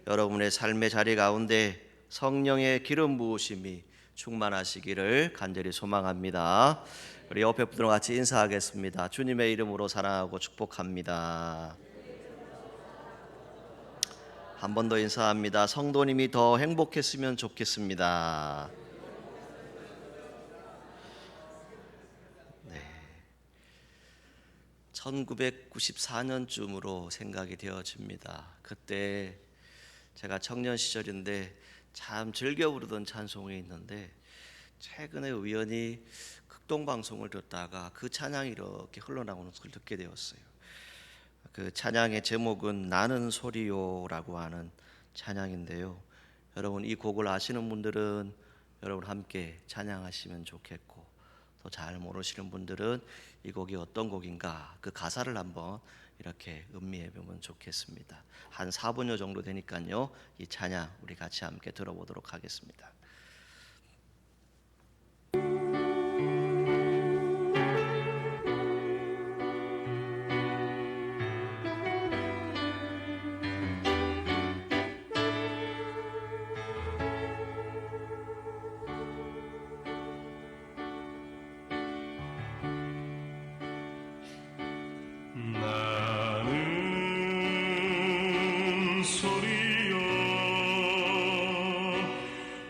여러분의 삶의 자리 가운데 성령의 기름 부으심이 충만하시기를 간절히 소망합니다. 우리 옆에 분들과 같이 인사하겠습니다. 주님의 이름으로 사랑하고 축복합니다. 한 번 더 인사합니다. 성도님이 더 행복했으면 좋겠습니다. 1994년쯤으로 생각이 되어집니다. 그때 제가 청년 시절인데 참 즐겨 부르던 찬송이 있는데 최근에 우연히 극동방송을 듣다가 그 찬양이 이렇게 흘러나오는 것을 듣게 되었어요. 그 찬양의 제목은 나는 소리요라고 하는 찬양인데요. 여러분 이 곡을 아시는 분들은 여러분 함께 찬양하시면 좋겠고, 또 잘 모르시는 분들은 이 곡이 어떤 곡인가 그 가사를 한번 이렇게 음미해 보면 좋겠습니다. 한 4분여 정도 되니까요, 이 찬양 우리 같이 함께 들어보도록 하겠습니다. 나는 소리요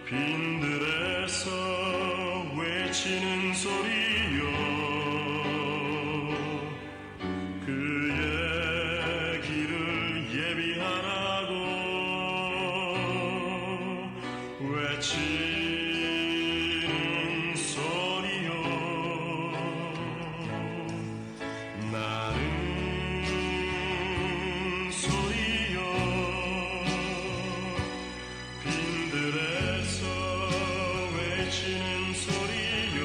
빈들에서 외치는 소리요 그의 길을 예비하라고 외치는 소리요 나는 소리요 빈들에서 외치는 소리요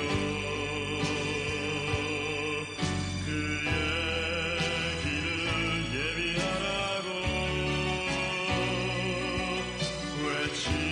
그의 길을 예비하라고 외치는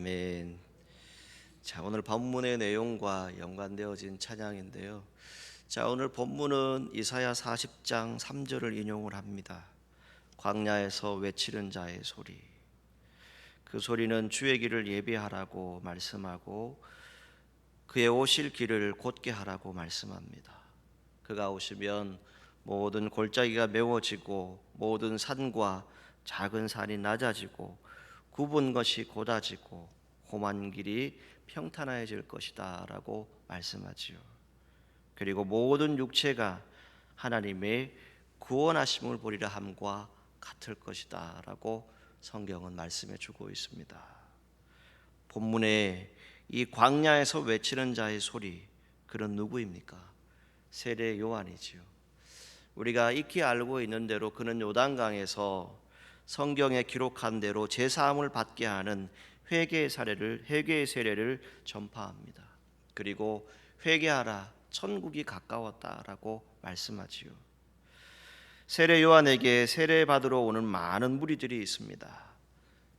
아멘. 자, 오늘 본문의 내용과 연관되어진 찬양인데요. 자, 오늘 본문은 이사야 40장 3절을 인용을 합니다. 광야에서 외치는 자의 소리. 그 소리는 주의 길을 예비하라고 말씀하고 그의 오실 길을 곧게 하라고 말씀합니다. 그가 오시면 모든 골짜기가 메워지고 모든 산과 작은 산이 낮아지고 굽은 것이 곧아지고 험한 길이 평탄해질 것이다 라고 말씀하지요. 그리고 모든 육체가 하나님의 구원하심을 보리라 함과 같을 것이다 라고 성경은 말씀해 주고 있습니다. 본문에 이 광야에서 외치는 자의 소리, 그는 누구입니까? 세례 요한이지요. 우리가 익히 알고 있는 대로 그는 요단강에서 성경에 기록한 대로 제사함을 받게 하는 회개의 세례를 전파합니다. 그리고 회개하라, 천국이 가까웠다라고 말씀하지요. 세례 요한에게 세례 받으러 오는 많은 무리들이 있습니다.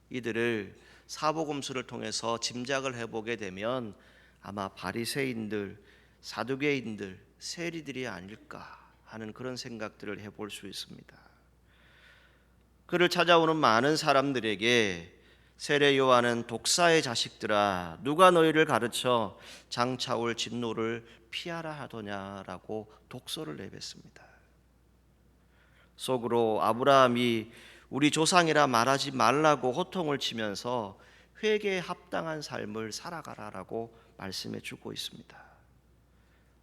이들을 사복음서를 통해서 짐작을 해보게 되면 아마 바리새인들, 사두개인들, 세리들이 아닐까 하는 그런 생각들을 해볼 수 있습니다. 그를 찾아오는 많은 사람들에게 세례 요한은 독사의 자식들아, 누가 너희를 가르쳐 장차올 진노를 피하라 하더냐라고 독소를 내뱉습니다. 속으로 아브라함이 우리 조상이라 말하지 말라고 호통을 치면서 회개에 합당한 삶을 살아가라라고 말씀해 주고 있습니다.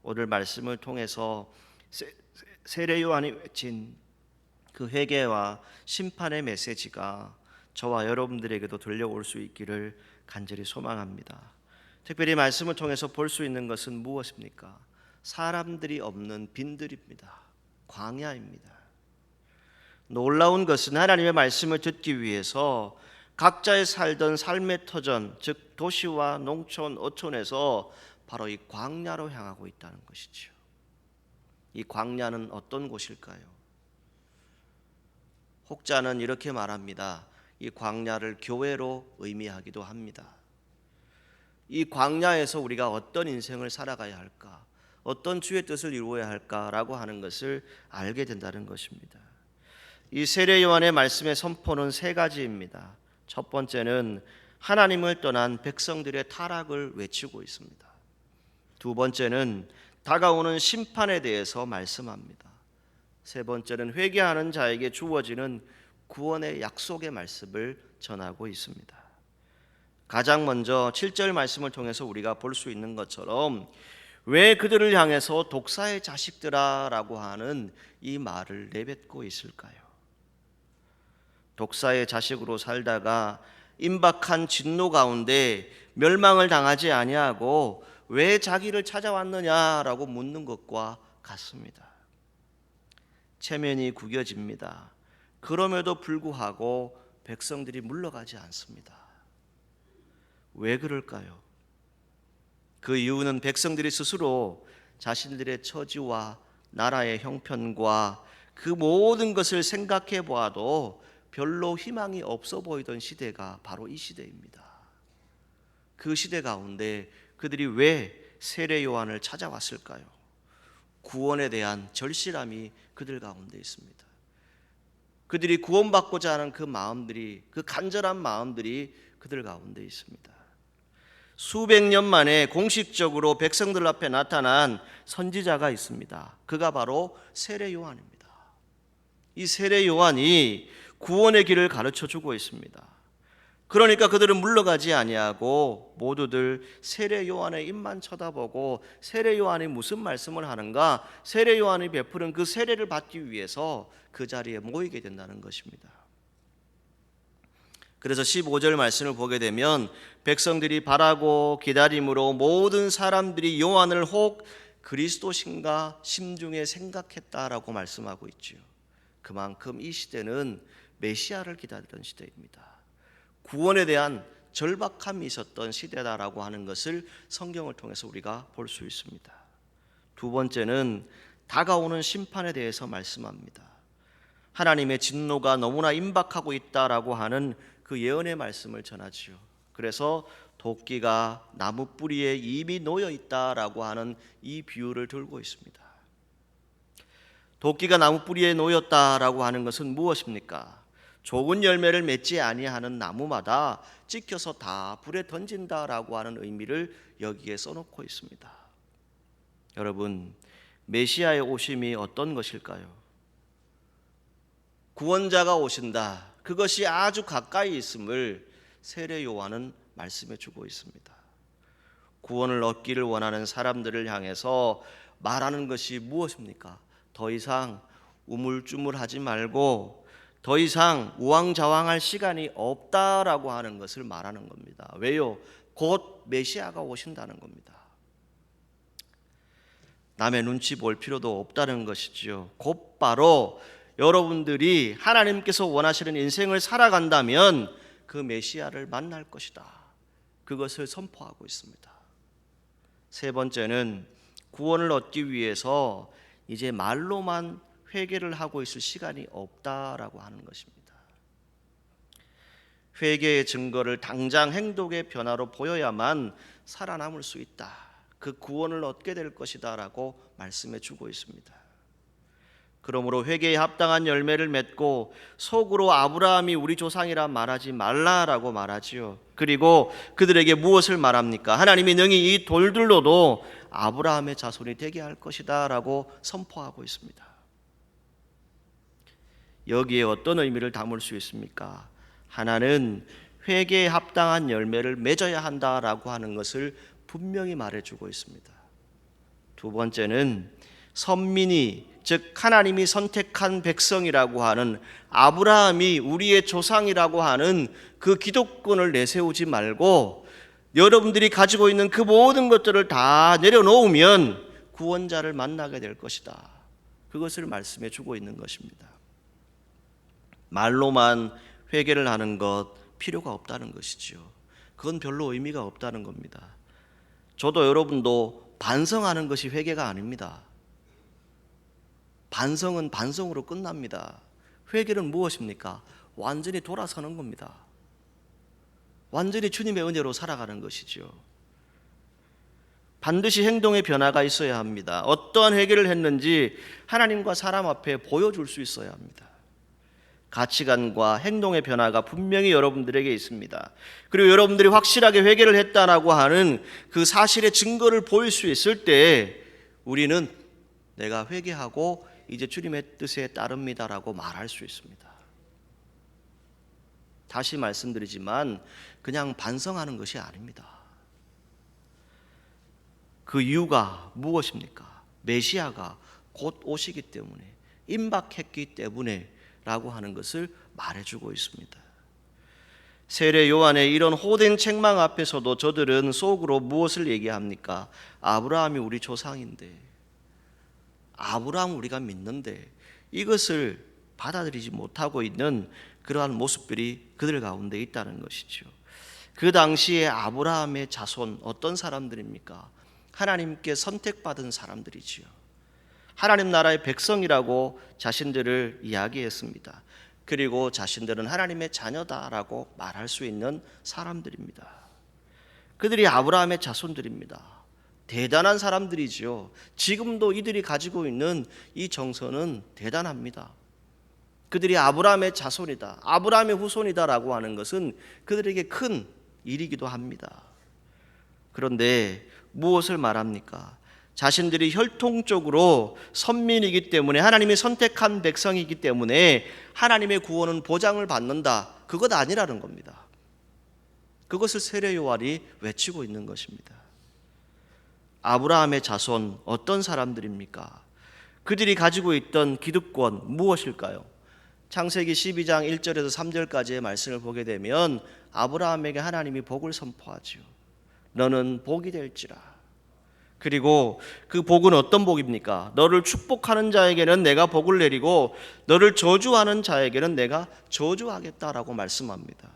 오늘 말씀을 통해서 세례 요한이 외친 그 회개와 심판의 메시지가 저와 여러분들에게도 들려올 수 있기를 간절히 소망합니다. 특별히 말씀을 통해서 볼 수 있는 것은 무엇입니까? 사람들이 없는 빈들입니다. 광야입니다. 놀라운 것은 하나님의 말씀을 듣기 위해서 각자의 살던 삶의 터전, 즉 도시와 농촌, 어촌에서 바로 이 광야로 향하고 있다는 것이죠. 이 광야는 어떤 곳일까요? 혹자는 이렇게 말합니다. 이 광야를 교회로 의미하기도 합니다. 이 광야에서 우리가 어떤 인생을 살아가야 할까, 어떤 주의 뜻을 이루어야 할까라고 하는 것을 알게 된다는 것입니다. 이 세례 요한의 말씀의 선포는 세 가지입니다. 첫 번째는 하나님을 떠난 백성들의 타락을 외치고 있습니다. 두 번째는 다가오는 심판에 대해서 말씀합니다. 세 번째는 회개하는 자에게 주어지는 구원의 약속의 말씀을 전하고 있습니다. 가장 먼저 7절 말씀을 통해서 우리가 볼 수 있는 것처럼 왜 그들을 향해서 독사의 자식들아 라고 하는 이 말을 내뱉고 있을까요? 독사의 자식으로 살다가 임박한 진노 가운데 멸망을 당하지 아니하고 왜 자기를 찾아왔느냐라고 묻는 것과 같습니다. 체면이 구겨집니다. 그럼에도 불구하고 백성들이 물러가지 않습니다. 왜 그럴까요? 그 이유는 백성들이 스스로 자신들의 처지와 나라의 형편과 그 모든 것을 생각해 보아도 별로 희망이 없어 보이던 시대가 바로 이 시대입니다. 그 시대 가운데 그들이 왜 세례 요한을 찾아왔을까요? 구원에 대한 절실함이 그들 가운데 있습니다. 그들이 구원받고자 하는 그 마음들이, 그 간절한 마음들이 그들 가운데 있습니다. 수백 년 만에 공식적으로 백성들 앞에 나타난 선지자가 있습니다. 그가 바로 세례 요한입니다. 이 세례 요한이 구원의 길을 가르쳐 주고 있습니다. 그러니까 그들은 물러가지 아니하고 모두들 세례 요한의 입만 쳐다보고 세례 요한이 무슨 말씀을 하는가, 세례 요한이 베푸는 그 세례를 받기 위해서 그 자리에 모이게 된다는 것입니다. 그래서 15절 말씀을 보게 되면 백성들이 바라고 기다림으로 모든 사람들이 요한을 혹 그리스도신가 심중에 생각했다라고 말씀하고 있지요. 그만큼 이 시대는 메시아를 기다리던 시대입니다. 구원에 대한 절박함이 있었던 시대다라고 하는 것을 성경을 통해서 우리가 볼 수 있습니다. 두 번째는 다가오는 심판에 대해서 말씀합니다. 하나님의 진노가 너무나 임박하고 있다라고 하는 그 예언의 말씀을 전하지요. 그래서 도끼가 나무 뿌리에 이미 놓여 있다라고 하는 이 비유를 들고 있습니다. 도끼가 나무 뿌리에 놓였다라고 하는 것은 무엇입니까? 좋은 열매를 맺지 아니하는 나무마다 찍혀서 다 불에 던진다라고 하는 의미를 여기에 써놓고 있습니다. 여러분, 메시아의 오심이 어떤 것일까요? 구원자가 오신다. 그것이 아주 가까이 있음을 세례 요한은 말씀해 주고 있습니다. 구원을 얻기를 원하는 사람들을 향해서 말하는 것이 무엇입니까? 더 이상 우물쭈물하지 말고 더 이상 우왕좌왕할 시간이 없다라고 하는 것을 말하는 겁니다. 왜요? 곧 메시아가 오신다는 겁니다. 남의 눈치 볼 필요도 없다는 것이지요. 곧바로 여러분들이 하나님께서 원하시는 인생을 살아간다면 그 메시아를 만날 것이다. 그것을 선포하고 있습니다. 세 번째는 구원을 얻기 위해서 이제 말로만 회개를 하고 있을 시간이 없다라고 하는 것입니다. 회개의 증거를 당장 행동의 변화로 보여야만 살아남을 수 있다. 그 구원을 얻게 될 것이다 라고 말씀해 주고 있습니다. 그러므로 회개에 합당한 열매를 맺고 속으로 아브라함이 우리 조상이라 말하지 말라라고 말하지요. 그리고 그들에게 무엇을 말합니까? 하나님이 능히 이 돌들로도 아브라함의 자손이 되게 할 것이다 라고 선포하고 있습니다. 여기에 어떤 의미를 담을 수 있습니까? 하나는 회개에 합당한 열매를 맺어야 한다라고 하는 것을 분명히 말해주고 있습니다. 두 번째는 선민이, 즉 하나님이 선택한 백성이라고 하는 아브라함이 우리의 조상이라고 하는 그 기득권을 내세우지 말고 여러분들이 가지고 있는 그 모든 것들을 다 내려놓으면 구원자를 만나게 될 것이다. 그것을 말씀해 주고 있는 것입니다. 말로만 회개를 하는 것 필요가 없다는 것이지요. 그건 별로 의미가 없다는 겁니다. 저도 여러분도 반성하는 것이 회개가 아닙니다. 반성은 반성으로 끝납니다. 회개는 무엇입니까? 완전히 돌아서는 겁니다. 완전히 주님의 은혜로 살아가는 것이죠. 반드시 행동의 변화가 있어야 합니다. 어떠한 회개를 했는지 하나님과 사람 앞에 보여줄 수 있어야 합니다. 가치관과 행동의 변화가 분명히 여러분들에게 있습니다. 그리고 여러분들이 확실하게 회개를 했다라고 하는 그 사실의 증거를 보일 수 있을 때 우리는 내가 회개하고 이제 주님의 뜻에 따릅니다라고 말할 수 있습니다. 다시 말씀드리지만 그냥 반성하는 것이 아닙니다. 그 이유가 무엇입니까? 메시아가 곧 오시기 때문에, 임박했기 때문에 라고 하는 것을 말해주고 있습니다. 세례 요한의 이런 호된 책망 앞에서도 저들은 속으로 무엇을 얘기합니까? 아브라함이 우리 조상인데, 아브라함 우리가 믿는데 이것을 받아들이지 못하고 있는 그러한 모습들이 그들 가운데 있다는 것이죠. 그 당시에 아브라함의 자손 어떤 사람들입니까? 하나님께 선택받은 사람들이지요. 하나님 나라의 백성이라고 자신들을 이야기했습니다. 그리고 자신들은 하나님의 자녀다라고 말할 수 있는 사람들입니다. 그들이 아브라함의 자손들입니다. 대단한 사람들이지요. 지금도 이들이 가지고 있는 이 정서는 대단합니다. 그들이 아브라함의 자손이다, 아브라함의 후손이다라고 하는 것은 그들에게 큰 일이기도 합니다. 그런데 무엇을 말합니까? 자신들이 혈통적으로 선민이기 때문에, 하나님이 선택한 백성이기 때문에 하나님의 구원은 보장을 받는다, 그것 아니라는 겁니다. 그것을 세례 요한이 외치고 있는 것입니다. 아브라함의 자손 어떤 사람들입니까? 그들이 가지고 있던 기득권 무엇일까요? 창세기 12장 1절에서 3절까지의 말씀을 보게 되면 아브라함에게 하나님이 복을 선포하지요. 너는 복이 될지라. 그리고 그 복은 어떤 복입니까? 너를 축복하는 자에게는 내가 복을 내리고 너를 저주하는 자에게는 내가 저주하겠다라고 말씀합니다.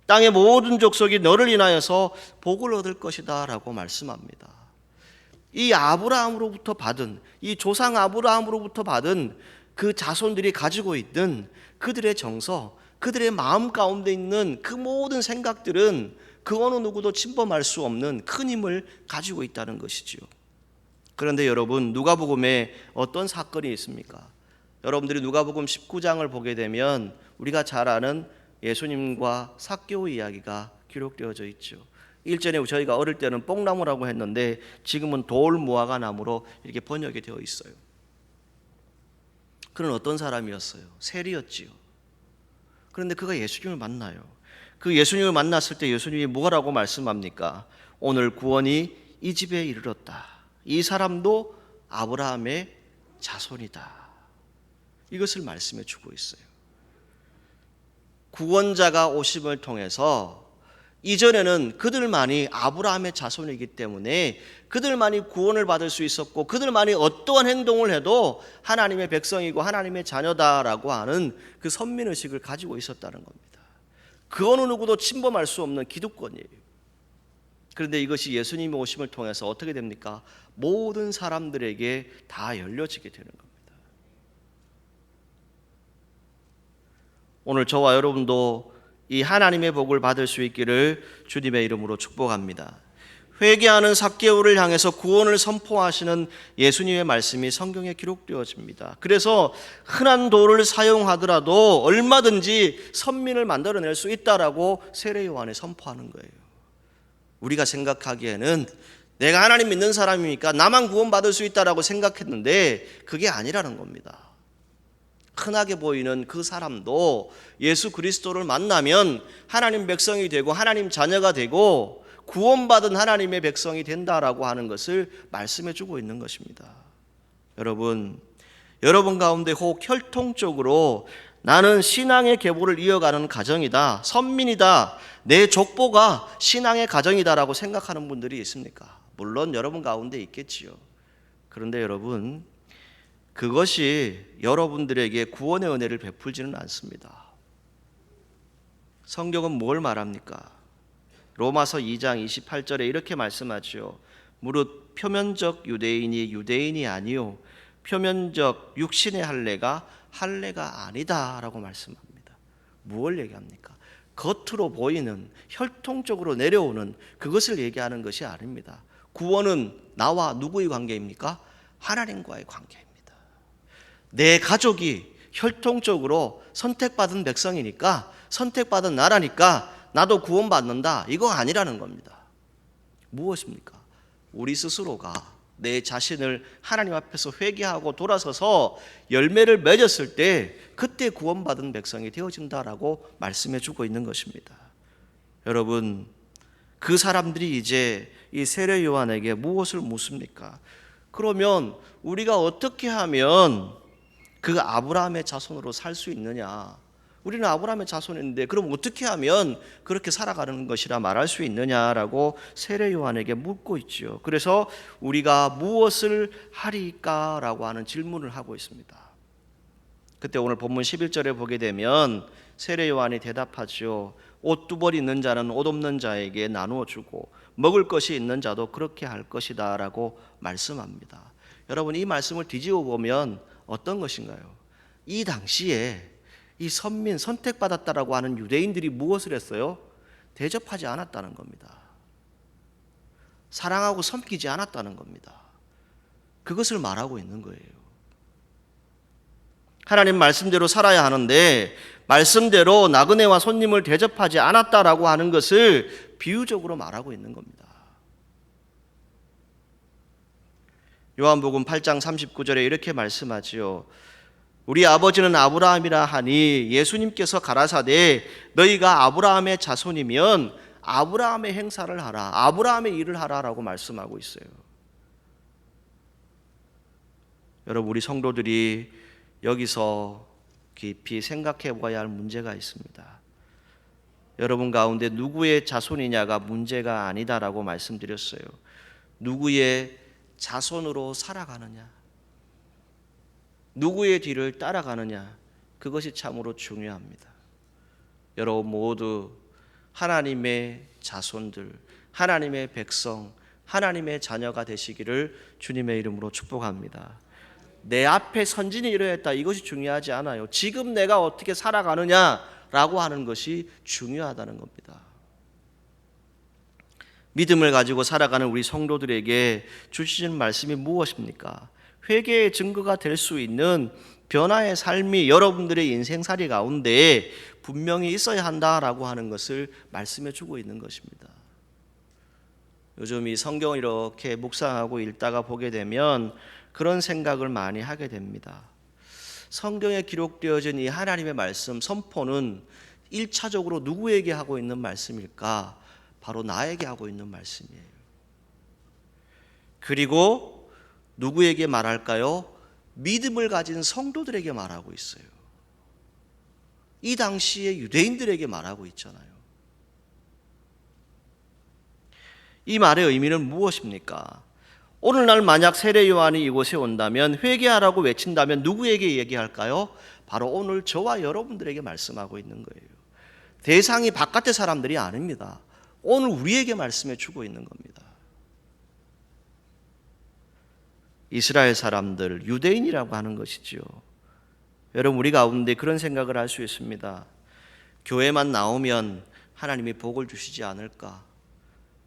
땅의 모든 족속이 너를 인하여서 복을 얻을 것이다 라고 말씀합니다. 이 아브라함으로부터 받은, 이 조상 아브라함으로부터 받은 그 자손들이 가지고 있는 그들의 정서, 그들의 마음 가운데 있는 그 모든 생각들은 그 어느 누구도 침범할 수 없는 큰 힘을 가지고 있다는 것이지요. 그런데 여러분, 누가복음에 어떤 사건이 있습니까? 여러분들이 누가복음 19장을 보게 되면 우리가 잘 아는 예수님과 삭개오 이야기가 기록되어져 있죠. 일전에 저희가 어릴 때는 뽕나무라고 했는데 지금은 돌무화과 나무로 이렇게 번역이 되어 있어요. 그는 어떤 사람이었어요? 세리였지요. 그런데 그가 예수님을 만나요. 그 예수님을 만났을 때 예수님이 뭐라고 말씀합니까? 오늘 구원이 이 집에 이르렀다. 이 사람도 아브라함의 자손이다. 이것을 말씀해 주고 있어요. 구원자가 오심을 통해서 이전에는 그들만이 아브라함의 자손이기 때문에 그들만이 구원을 받을 수 있었고 그들만이 어떠한 행동을 해도 하나님의 백성이고 하나님의 자녀다라고 하는 그 선민의식을 가지고 있었다는 겁니다. 그 어느 누구도 침범할 수 없는 기득권이에요. 그런데 이것이 예수님의 오심을 통해서 어떻게 됩니까? 모든 사람들에게 다 열려지게 되는 겁니다. 오늘 저와 여러분도 이 하나님의 복을 받을 수 있기를 주님의 이름으로 축복합니다. 회개하는 삭개오를 향해서 구원을 선포하시는 예수님의 말씀이 성경에 기록되어집니다. 그래서 흔한 돌을 사용하더라도 얼마든지 선민을 만들어낼 수 있다라고 세례 요한이 선포하는 거예요. 우리가 생각하기에는 내가 하나님 믿는 사람이니까 나만 구원받을 수 있다라고 생각했는데 그게 아니라는 겁니다. 흔하게 보이는 그 사람도 예수 그리스도를 만나면 하나님 백성이 되고 하나님 자녀가 되고 구원받은 하나님의 백성이 된다라고 하는 것을 말씀해 주고 있는 것입니다. 여러분 가운데 혹 혈통적으로 나는 신앙의 계보를 이어가는 가정이다, 선민이다, 내 족보가 신앙의 가정이다라고 생각하는 분들이 있습니까? 물론 여러분 가운데 있겠지요. 그런데 여러분, 그것이 여러분들에게 구원의 은혜를 베풀지는 않습니다. 성경은 뭘 말합니까? 로마서 2장 28절에 이렇게 말씀하죠. 무릇 표면적 유대인이 유대인이 아니요 표면적 육신의 할례가 할례가 아니다라고 말씀합니다. 무엇을 얘기합니까? 겉으로 보이는 혈통적으로 내려오는 그것을 얘기하는 것이 아닙니다. 구원은 나와 누구의 관계입니까? 하나님과의 관계입니다. 내 가족이 혈통적으로 선택받은 백성이니까, 선택받은 나라니까 나도 구원받는다, 이거 아니라는 겁니다. 무엇입니까? 우리 스스로가 내 자신을 하나님 앞에서 회개하고 돌아서서 열매를 맺었을 때 그때 구원받은 백성이 되어진다라고 말씀해 주고 있는 것입니다. 여러분, 그 사람들이 이제 이 세례 요한에게 무엇을 묻습니까? 그러면 우리가 어떻게 하면 그 아브라함의 자손으로 살 수 있느냐? 우리는 아브라함의 자손인데 그럼 어떻게 하면 그렇게 살아가는 것이라 말할 수 있느냐라고 세례 요한에게 묻고 있지요. 그래서 우리가 무엇을 하리까라고 하는 질문을 하고 있습니다. 그때 오늘 본문 11절에 보게 되면 세례 요한이 대답하죠. 옷 두 벌 있는 자는 옷 없는 자에게 나누어 주고 먹을 것이 있는 자도 그렇게 할 것이다 라고 말씀합니다. 여러분, 이 말씀을 뒤집어 보면 어떤 것인가요? 이 당시에 이 선민, 선택받았다라고 하는 유대인들이 무엇을 했어요? 대접하지 않았다는 겁니다. 사랑하고 섬기지 않았다는 겁니다. 그것을 말하고 있는 거예요. 하나님 말씀대로 살아야 하는데 말씀대로 나그네와 손님을 대접하지 않았다라고 하는 것을 비유적으로 말하고 있는 겁니다. 요한복음 8장 39절에 이렇게 말씀하지요. 우리 아버지는 아브라함이라 하니 예수님께서 가라사대 너희가 아브라함의 자손이면 아브라함의 행사를 하라, 아브라함의 일을 하라라고 말씀하고 있어요. 여러분, 우리 성도들이 여기서 깊이 생각해 봐야 할 문제가 있습니다. 여러분 가운데 누구의 자손이냐가 문제가 아니다라고 말씀드렸어요. 누구의 자손으로 살아가느냐, 누구의 뒤를 따라가느냐, 그것이 참으로 중요합니다. 여러분 모두 하나님의 자손들, 하나님의 백성, 하나님의 자녀가 되시기를 주님의 이름으로 축복합니다. 내 앞에 선진이 이러했다, 이것이 중요하지 않아요. 지금 내가 어떻게 살아가느냐라고 하는 것이 중요하다는 겁니다. 믿음을 가지고 살아가는 우리 성도들에게 주시는 말씀이 무엇입니까? 회개의 증거가 될 수 있는 변화의 삶이 여러분들의 인생살이 가운데 분명히 있어야 한다라고 하는 것을 말씀해 주고 있는 것입니다. 요즘 이 성경을 이렇게 묵상하고 읽다가 보게 되면 그런 생각을 많이 하게 됩니다. 성경에 기록되어진 이 하나님의 말씀 선포는 1차적으로 누구에게 하고 있는 말씀일까? 바로 나에게 하고 있는 말씀이에요. 그리고 누구에게 말할까요? 믿음을 가진 성도들에게 말하고 있어요. 이 당시에 유대인들에게 말하고 있잖아요. 이 말의 의미는 무엇입니까? 오늘날 만약 세례 요한이 이곳에 온다면, 회개하라고 외친다면 누구에게 얘기할까요? 바로 오늘 저와 여러분들에게 말씀하고 있는 거예요. 대상이 바깥의 사람들이 아닙니다. 오늘 우리에게 말씀해 주고 있는 겁니다. 이스라엘 사람들, 유대인이라고 하는 것이죠. 여러분, 우리 가운데 그런 생각을 할 수 있습니다. 교회만 나오면 하나님이 복을 주시지 않을까?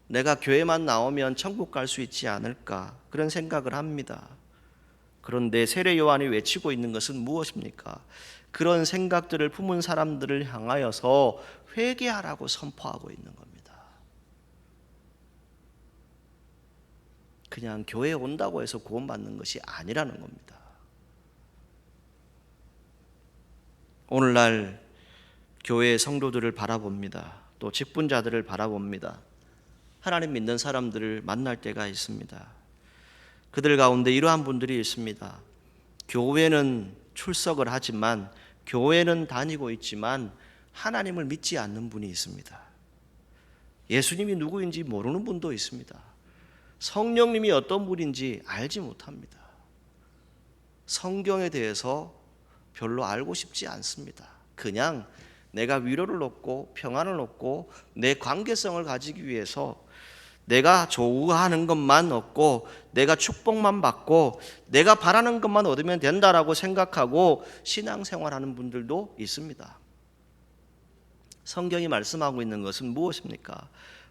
내가 교회만 나오면 천국 갈 수 있지 않을까? 그런 생각을 합니다. 그런데 세례 요한이 외치고 있는 것은 무엇입니까? 그런 생각들을 품은 사람들을 향하여서 회개하라고 선포하고 있는 겁니다. 그냥 교회에 온다고 해서 구원받는 것이 아니라는 겁니다. 오늘날 교회의 성도들을 바라봅니다. 또 직분자들을 바라봅니다. 하나님 믿는 사람들을 만날 때가 있습니다. 그들 가운데 이러한 분들이 있습니다. 교회는 출석을 하지만, 교회는 다니고 있지만 하나님을 믿지 않는 분이 있습니다. 예수님이 누구인지 모르는 분도 있습니다. 성령님이 어떤 분인지 알지 못합니다. 성경에 대해서 별로 알고 싶지 않습니다. 그냥 내가 위로를 얻고 평안을 얻고 내 관계성을 가지기 위해서 내가 좋아하는 것만 얻고 내가 축복만 받고 내가 바라는 것만 얻으면 된다라고 생각하고 신앙생활하는 분들도 있습니다. 성경이 말씀하고 있는 것은 무엇입니까?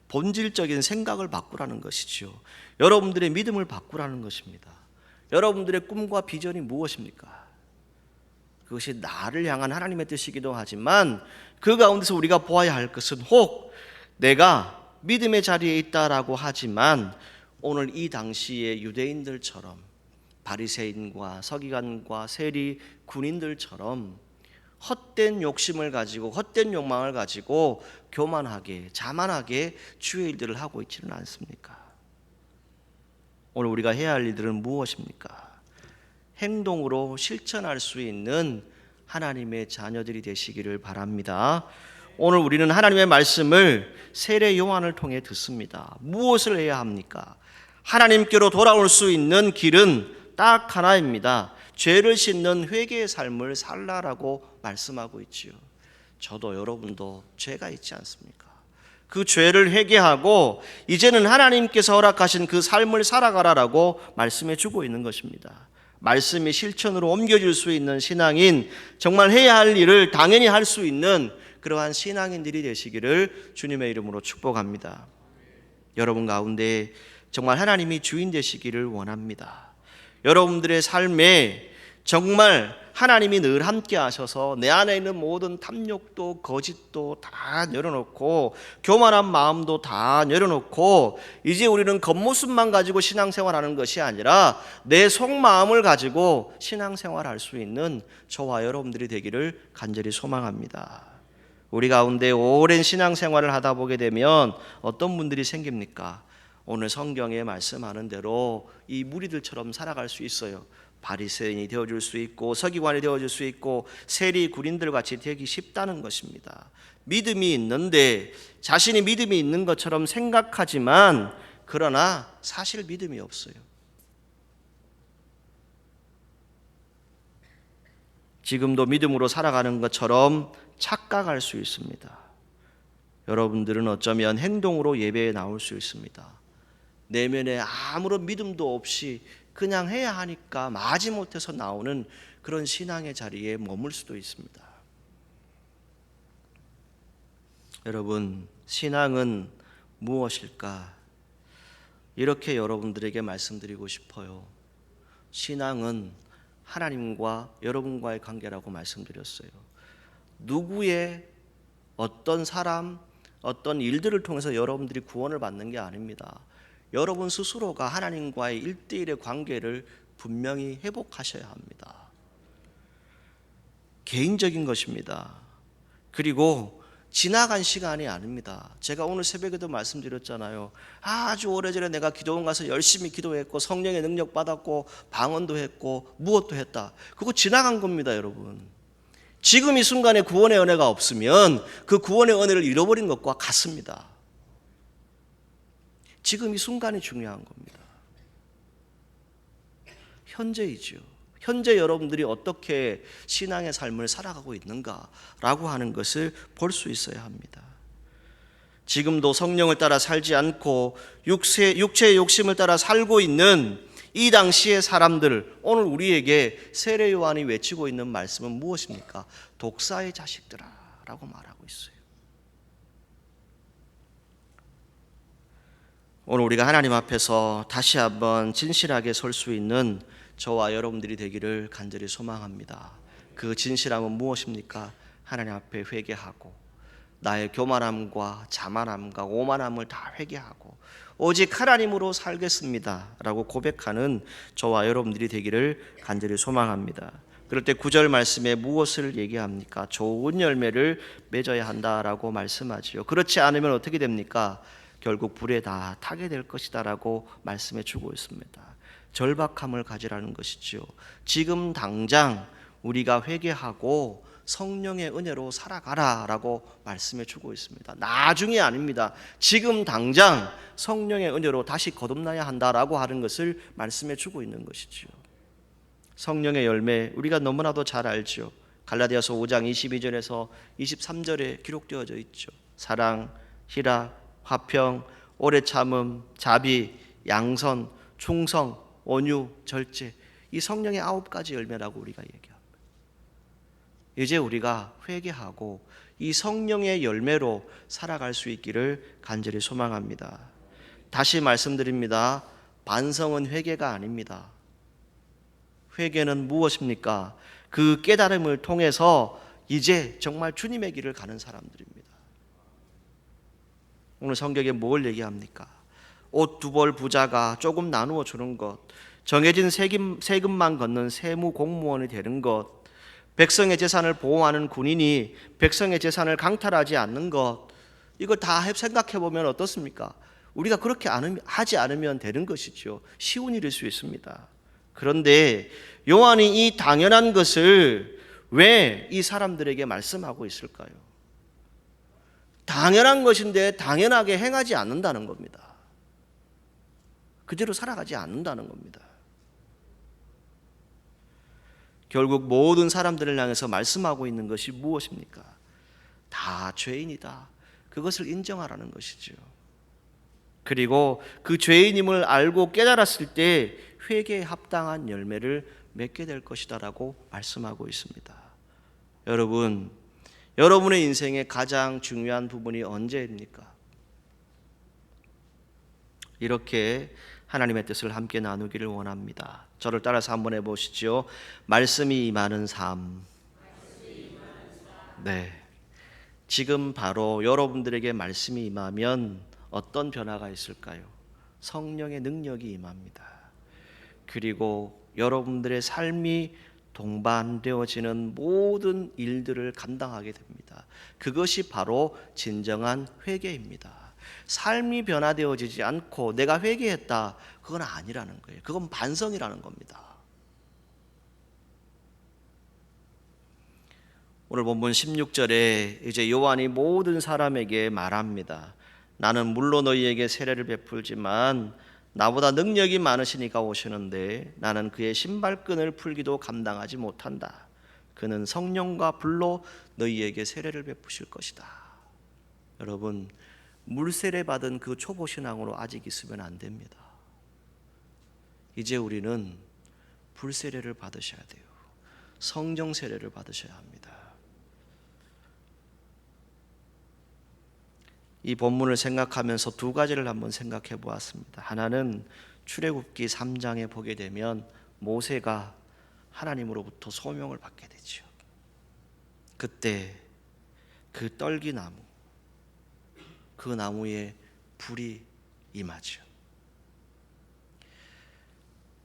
본질적인 생각을 바꾸라는 것이죠. 여러분들의 믿음을 바꾸라는 것입니다. 여러분들의 꿈과 비전이 무엇입니까? 그것이 나를 향한 하나님의 뜻이기도 하지만 그 가운데서 우리가 보아야 할 것은, 혹 내가 믿음의 자리에 있다라고 하지만 오늘 이 당시의 유대인들처럼, 바리새인과 서기관과 세리 군인들처럼 헛된 욕심을 가지고 헛된 욕망을 가지고 교만하게 자만하게 주의 일들을 하고 있지는 않습니까? 오늘 우리가 해야 할 일들은 무엇입니까? 행동으로 실천할 수 있는 하나님의 자녀들이 되시기를 바랍니다. 오늘 우리는 하나님의 말씀을 세례 요한을 통해 듣습니다. 무엇을 해야 합니까? 하나님께로 돌아올 수 있는 길은 딱 하나입니다. 죄를 씻는 회개의 삶을 살라라고 말씀하고 있지요. 저도 여러분도 죄가 있지 않습니까? 그 죄를 회개하고 이제는 하나님께서 허락하신 그 삶을 살아가라라고 말씀해 주고 있는 것입니다. 말씀이 실천으로 옮겨질 수 있는 신앙인, 정말 해야 할 일을 당연히 할 수 있는 그러한 신앙인들이 되시기를 주님의 이름으로 축복합니다. 여러분 가운데 정말 하나님이 주인 되시기를 원합니다. 여러분들의 삶에 정말 하나님이 늘 함께 하셔서 내 안에 있는 모든 탐욕도 거짓도 다 내려놓고 교만한 마음도 다 내려놓고 이제 우리는 겉모습만 가지고 신앙생활하는 것이 아니라 내 속마음을 가지고 신앙생활할 수 있는 저와 여러분들이 되기를 간절히 소망합니다. 우리 가운데 오랜 신앙생활을 하다 보게 되면 어떤 분들이 생깁니까? 오늘 성경에 말씀하는 대로 이 무리들처럼 살아갈 수 있어요. 바리새인이 되어줄 수 있고 서기관이 되어줄 수 있고 세리 군인들 같이 되기 쉽다는 것입니다. 믿음이 있는데 자신이 믿음이 있는 것처럼 생각하지만 그러나 사실 믿음이 없어요. 지금도 믿음으로 살아가는 것처럼 착각할 수 있습니다. 여러분들은 어쩌면 행동으로 예배에 나올 수 있습니다. 내면에 아무런 믿음도 없이 그냥 해야 하니까 마지못해서 나오는 그런 신앙의 자리에 머물 수도 있습니다. 여러분, 신앙은 무엇일까? 이렇게 여러분들에게 말씀드리고 싶어요. 신앙은 하나님과 여러분과의 관계라고 말씀드렸어요. 누구의 어떤 사람, 어떤 일들을 통해서 여러분들이 구원을 받는 게 아닙니다. 여러분 스스로가 하나님과의 1대1의 관계를 분명히 회복하셔야 합니다. 개인적인 것입니다. 그리고 지나간 시간이 아닙니다. 제가 오늘 새벽에도 말씀드렸잖아요. 아주 오래전에 내가 기도원 가서 열심히 기도했고 성령의 능력 받았고 방언도 했고 무엇도 했다. 그거 지나간 겁니다, 여러분. 지금 이 순간에 구원의 은혜가 없으면 그 구원의 은혜를 잃어버린 것과 같습니다. 지금 이 순간이 중요한 겁니다. 현재이죠. 현재 여러분들이 어떻게 신앙의 삶을 살아가고 있는가라고 하는 것을 볼 수 있어야 합니다. 지금도 성령을 따라 살지 않고 육체의 욕심을 따라 살고 있는 이 당시의 사람들, 오늘 우리에게 세례 요한이 외치고 있는 말씀은 무엇입니까? 독사의 자식들아 라고 말하고 있어요. 오늘 우리가 하나님 앞에서 다시 한번 진실하게 설 수 있는 저와 여러분들이 되기를 간절히 소망합니다. 그 진실함은 무엇입니까? 하나님 앞에 회개하고 나의 교만함과 자만함과 오만함을 다 회개하고 오직 하나님으로 살겠습니다 라고 고백하는 저와 여러분들이 되기를 간절히 소망합니다. 그럴 때 9절 말씀에 무엇을 얘기합니까? 좋은 열매를 맺어야 한다라고 말씀하지요. 그렇지 않으면 어떻게 됩니까? 결국 불에 다 타게 될 것이다 라고 말씀해 주고 있습니다. 절박함을 가지라는 것이지요. 지금 당장 우리가 회개하고 성령의 은혜로 살아가라 라고 말씀해 주고 있습니다. 나중이 아닙니다. 지금 당장 성령의 은혜로 다시 거듭나야 한다라고 하는 것을 말씀해 주고 있는 것이지요. 성령의 열매 우리가 너무나도 잘 알죠. 갈라디아서 5장 22절에서 23절에 기록되어져 있죠. 사랑, 희락, 화평, 오래 참음, 자비, 양선, 충성, 온유, 절제, 이 성령의 9가지 열매라고 우리가 얘기합니다. 이제 우리가 회개하고 이 성령의 열매로 살아갈 수 있기를 간절히 소망합니다. 다시 말씀드립니다. 반성은 회개가 아닙니다. 회개는 무엇입니까? 그 깨달음을 통해서 이제 정말 주님의 길을 가는 사람들입니다. 오늘 성경에 뭘 얘기합니까? 옷 2벌 부자가 조금 나누어 주는 것, 정해진 세금만 걷는 세무 공무원이 되는 것, 백성의 재산을 보호하는 군인이 백성의 재산을 강탈하지 않는 것, 이걸 다 생각해 보면 어떻습니까? 우리가 그렇게 하지 않으면 되는 것이죠. 쉬운 일일 수 있습니다. 그런데 요한이 이 당연한 것을 왜 이 사람들에게 말씀하고 있을까요? 당연한 것인데 당연하게 행하지 않는다는 겁니다. 그대로 살아가지 않는다는 겁니다. 결국 모든 사람들을 향해서 말씀하고 있는 것이 무엇입니까? 다 죄인이다. 그것을 인정하라는 것이죠. 그리고 그 죄인임을 알고 깨달았을 때 회개에 합당한 열매를 맺게 될 것이다라고 말씀하고 있습니다. 여러분, 여러분의 인생의 가장 중요한 부분이 언제입니까? 이렇게 하나님의 뜻을 함께 나누기를 원합니다. 저를 따라서 한번 해보시죠. 말씀이 임하는 삶. 네, 지금 바로 여러분들에게 말씀이 임하면 어떤 변화가 있을까요? 성령의 능력이 임합니다. 그리고 여러분들의 삶이 동반되어지는 모든 일들을 감당하게 됩니다. 그것이 바로 진정한 회개입니다. 삶이 변화되어지지 않고 내가 회개했다, 그건 아니라는 거예요. 그건 반성이라는 겁니다. 오늘 본문 16절에 이제 요한이 모든 사람에게 말합니다. 나는 물론 너희에게 세례를 베풀지만 나보다 능력이 많으시니까 오시는데 나는 그의 신발끈을 풀기도 감당하지 못한다. 그는 성령과 불로 너희에게 세례를 베푸실 것이다. 여러분, 물세례 받은 그 초보신앙으로 아직 있으면 안 됩니다. 이제 우리는 불세례를 받으셔야 돼요. 성령 세례를 받으셔야 합니다. 이 본문을 생각하면서 두 가지를 한번 생각해 보았습니다. 하나는 출애굽기 3장에 보게 되면 모세가 하나님으로부터 소명을 받게 되죠. 그때 그 떨기나무, 그 나무에 불이 임하죠.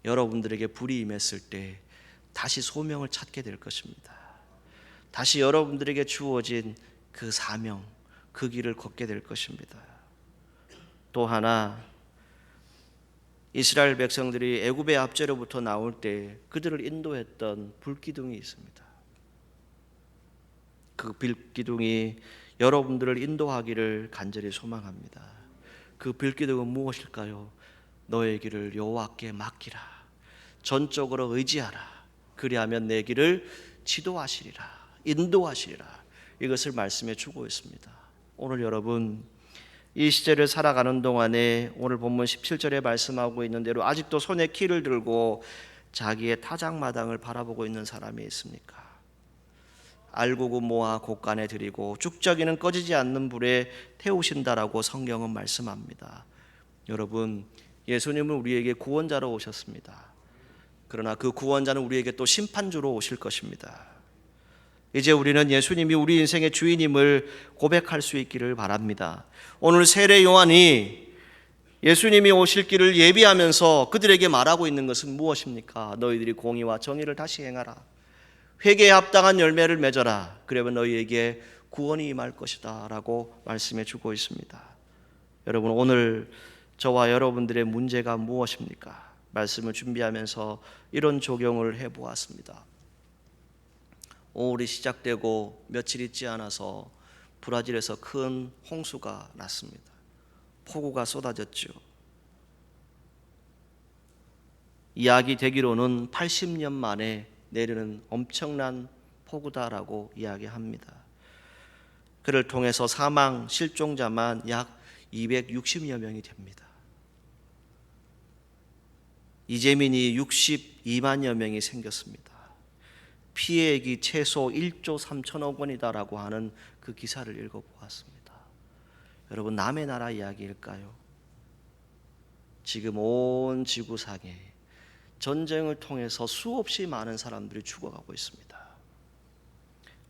여러분들에게 불이 임했을 때 다시 소명을 찾게 될 것입니다. 다시 여러분들에게 주어진 그 사명, 그 길을 걷게 될 것입니다. 또 하나, 이스라엘 백성들이 애굽의 압제로부터 나올 때 그들을 인도했던 불기둥이 있습니다. 그 불기둥이 여러분들을 인도하기를 간절히 소망합니다. 그 불기둥은 무엇일까요? 너의 길을 여호와께 맡기라. 전적으로 의지하라. 그리하면 내 길을 지도하시리라. 인도하시리라. 이것을 말씀해 주고 있습니다. 오늘 여러분, 이 시절을 살아가는 동안에 오늘 본문 17절에 말씀하고 있는 대로 아직도 손에 키를 들고 자기의 타작마당을 바라보고 있는 사람이 있습니까? 알곡은 모아 곡간에 들이고 죽저기는 꺼지지 않는 불에 태우신다라고 성경은 말씀합니다. 여러분, 예수님은 우리에게 구원자로 오셨습니다. 그러나 그 구원자는 우리에게 또 심판주로 오실 것입니다. 이제 우리는 예수님이 우리 인생의 주인임을 고백할 수 있기를 바랍니다. 오늘 세례 요한이 예수님이 오실 길을 예비하면서 그들에게 말하고 있는 것은 무엇입니까? 너희들이 공의와 정의를 다시 행하라. 회개에 합당한 열매를 맺어라. 그러면 너희에게 구원이 임할 것이다 라고 말씀해 주고 있습니다. 여러분, 오늘 저와 여러분들의 문제가 무엇입니까? 말씀을 준비하면서 이런 적용을 해보았습니다. 5월이 시작되고 며칠 있지 않아서 브라질에서 큰 홍수가 났습니다. 폭우가 쏟아졌죠. 이야기되기로는 80년 만에 내리는 엄청난 폭우다라고 이야기합니다. 그를 통해서 사망 실종자만 약 260여 명이 됩니다. 이재민이 62만여 명이 생겼습니다. 피해액이 최소 1조 3천억 원이다라고 하는 그 기사를 읽어보았습니다. 여러분, 남의 나라 이야기일까요? 지금 온 지구상에 전쟁을 통해서 수없이 많은 사람들이 죽어가고 있습니다.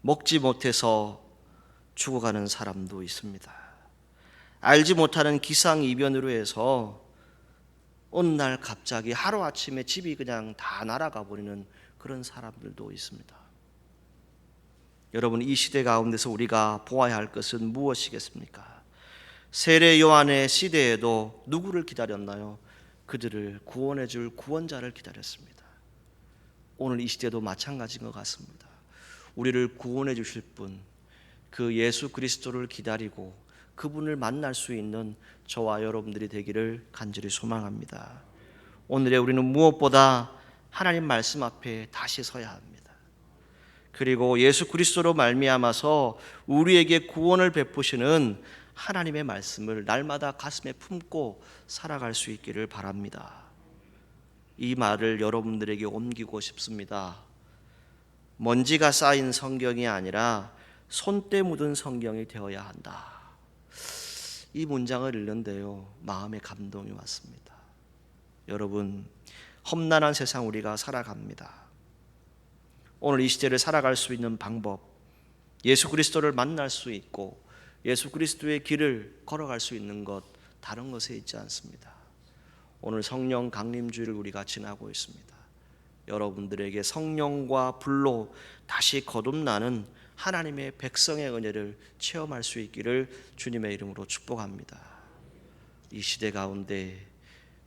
먹지 못해서 죽어가는 사람도 있습니다. 알지 못하는 기상이변으로 해서 어느 날 갑자기 하루아침에 집이 그냥 다 날아가 버리는 그런 사람들도 있습니다. 여러분, 이 시대 가운데서 우리가 보아야 할 것은 무엇이겠습니까? 세례 요한의 시대에도 누구를 기다렸나요? 그들을 구원해 줄 구원자를 기다렸습니다. 오늘 이 시대도 마찬가지인 것 같습니다. 우리를 구원해 주실 분, 그 예수 그리스도를 기다리고 그분을 만날 수 있는 저와 여러분들이 되기를 간절히 소망합니다. 오늘의 우리는 무엇보다 하나님 말씀 앞에 다시 서야 합니다. 그리고 예수 그리스도로 말미암아서 우리에게 구원을 베푸시는 하나님의 말씀을 날마다 가슴에 품고 살아갈 수 있기를 바랍니다. 이 말을 여러분들에게 옮기고 싶습니다. 먼지가 쌓인 성경이 아니라 손때 묻은 성경이 되어야 한다. 이 문장을 읽는데요, 마음에 감동이 왔습니다. 여러분, 험난한 세상 우리가 살아갑니다. 오늘 이 시대를 살아갈 수 있는 방법, 예수 그리스도를 만날 수 있고 예수 그리스도의 길을 걸어갈 수 있는 것, 다른 것에 있지 않습니다. 오늘 성령 강림주일을 우리가 지나고 있습니다. 여러분들에게 성령과 불로 다시 거듭나는 하나님의 백성의 은혜를 체험할 수 있기를 주님의 이름으로 축복합니다. 이 시대 가운데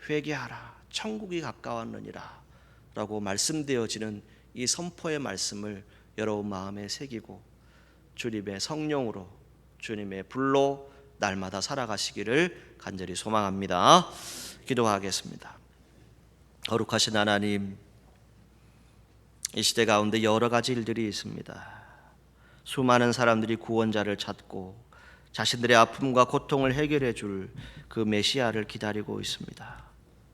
회개하라, 천국이 가까웠느니라 라고 말씀되어지는 이 선포의 말씀을 여러분 마음에 새기고 주님의 성령으로, 주님의 불로 날마다 살아가시기를 간절히 소망합니다. 기도하겠습니다. 거룩하신 하나님, 이 시대 가운데 여러 가지 일들이 있습니다. 수많은 사람들이 구원자를 찾고 자신들의 아픔과 고통을 해결해 줄 그 메시아를 기다리고 있습니다.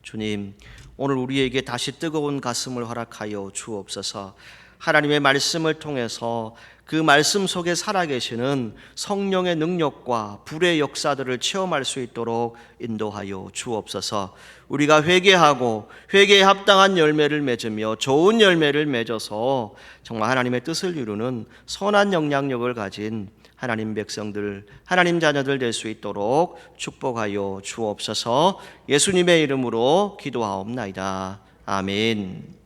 주님, 오늘 우리에게 다시 뜨거운 가슴을 허락하여 주옵소서. 하나님의 말씀을 통해서 그 말씀 속에 살아계시는 성령의 능력과 불의 역사들을 체험할 수 있도록 인도하여 주옵소서. 우리가 회개하고 회개에 합당한 열매를 맺으며 좋은 열매를 맺어서 정말 하나님의 뜻을 이루는 선한 영향력을 가진 하나님 백성들, 하나님 자녀들 될 수 있도록 축복하여 주옵소서. 예수님의 이름으로 기도하옵나이다. 아멘.